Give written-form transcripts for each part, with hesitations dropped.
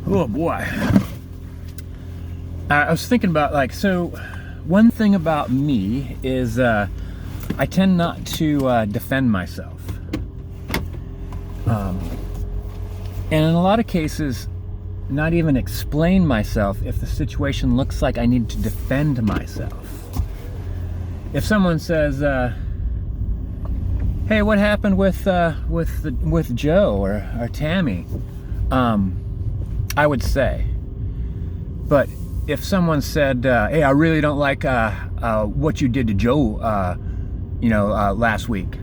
Oh boy. I was thinking about so one thing about me is I tend not to defend myself. And in a lot of cases, not even explain myself if the situation looks like I need to defend myself. If someone says, "Hey, what happened with Joe or Tammy?" I would say. But if someone said, "Hey, I really don't like what you did to Joe, last week,"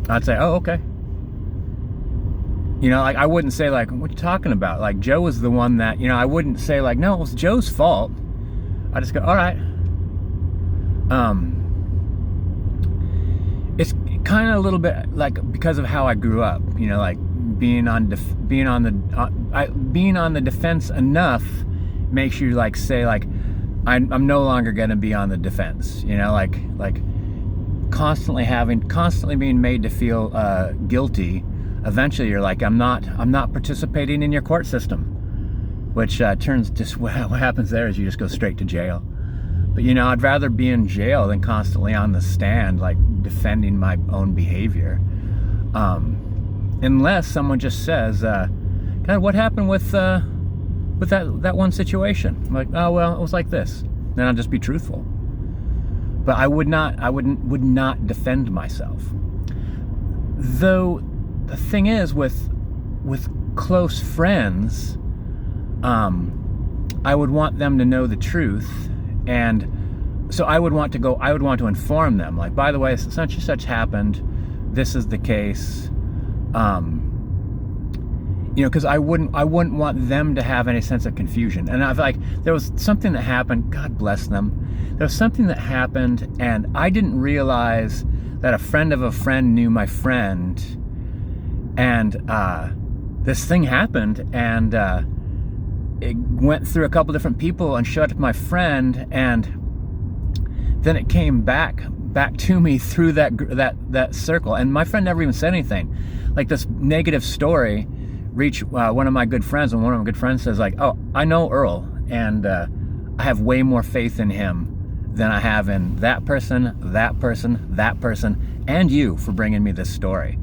I'd say, "Oh, okay." I wouldn't say "What are you talking about? Joe was the one that," I wouldn't say "No, it was Joe's fault." I just go, "All right." It's kind of a little bit because of how I grew up, being on the defense enough makes you say I'm no longer gonna be on the defense, constantly being made to feel guilty. Eventually you're I'm not participating in your court system, which turns just what happens there is you just go straight to jail. But I'd rather be in jail than constantly on the stand defending my own behavior, unless someone just says, "God, what happened with that one situation?" I'm "Oh well, it was like this." Then I'll just be truthful. But I would not defend myself. Though the thing is, with close friends, I would want them to know the truth, and so I would want to inform them, by the way, such and such happened, this is the case, because I wouldn't want them to have any sense of confusion. And there was something that happened, God bless them, there was something that happened, and I didn't realize that a friend of a friend knew my friend, and this thing happened, and it went through a couple different people and showed up to my friend, and then it came back to me through that circle, and my friend never even said anything. This negative story reached one of my good friends, and one of my good friends says "Oh, I know Earl, and I have way more faith in him than I have in that person, and you for bringing me this story."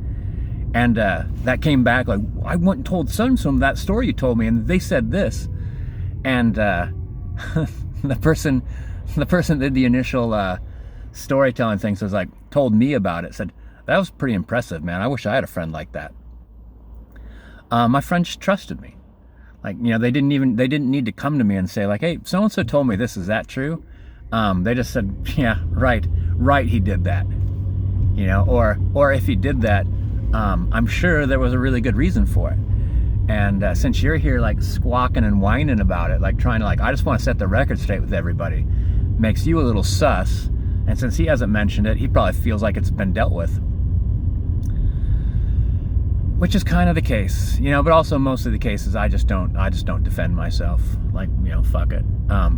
And that came back "I went and told some that story you told me, and they said this." And the person that did the initial storytelling thing told me about it, said, "That was pretty impressive, man. I wish I had a friend like that." My friend just trusted me. They didn't need to come to me and say "Hey, so and so told me this. Is that true?" They just said, "Yeah, right, he did that." Or if he did that, I'm sure there was a really good reason for it. And since you're here squawking and whining about it, trying to I just want to set the record straight with everybody, makes you a little sus. And since he hasn't mentioned it, he probably feels like it's been dealt with, which is kind of the case, but also most of the cases I just don't defend myself. Fuck it. I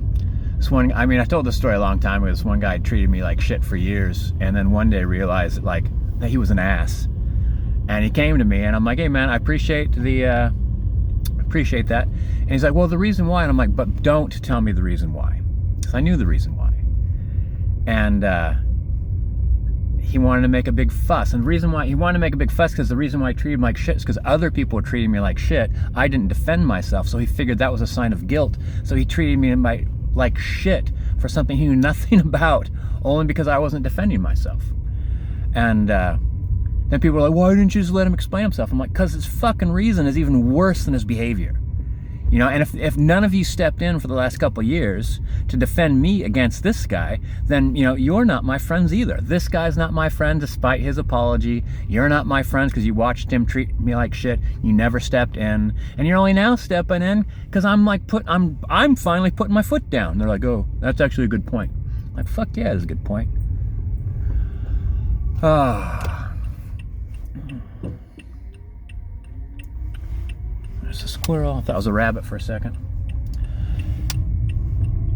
told this story a long time ago. This one guy treated me like shit for years, and then one day realized that he was an ass. And he came to me, and I'm "Hey man, I appreciate that." And he's "Well, the reason why," and I'm "But don't tell me the reason why," because I knew the reason why. And he wanted to make a big fuss, and the reason why he wanted to make a big fuss because the reason why I treated him like shit is because other people were treating me like shit. I didn't defend myself, so he figured that was a sign of guilt. So he treated me like shit for something he knew nothing about, only because I wasn't defending myself. And then people are "Why didn't you just let him explain himself?" I'm "Because his fucking reason is even worse than his behavior." And if none of you stepped in for the last couple of years to defend me against this guy, then, you're not my friends either. This guy's not my friend despite his apology. You're not my friends because you watched him treat me like shit. You never stepped in. And you're only now stepping in because I'm finally putting my foot down. They're "Oh, that's actually a good point." Fuck yeah, it's a good point. There's a squirrel. I thought it was a rabbit for a second.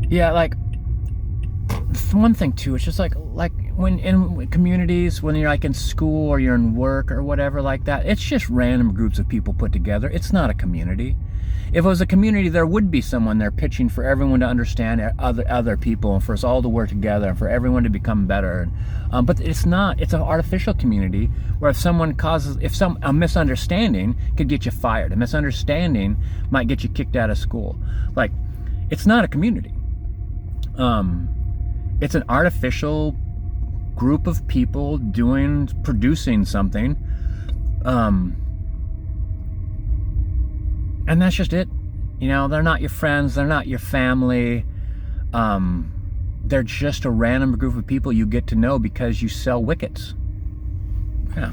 Yeah, one thing too, it's just when in communities, when you're in school or you're in work or whatever it's just random groups of people put together. It's not a community. If it was a community, there would be someone there pitching for everyone to understand other people, and for us all to work together, and for everyone to become better. But it's not. It's an artificial community where if a misunderstanding could get you fired. A misunderstanding might get you kicked out of school. Like, it's not a community. It's an artificial group of people producing something. And that's just it. You know, they're not your friends, they're not your family. They're just a random group of people you get to know because you sell wickets. Yeah.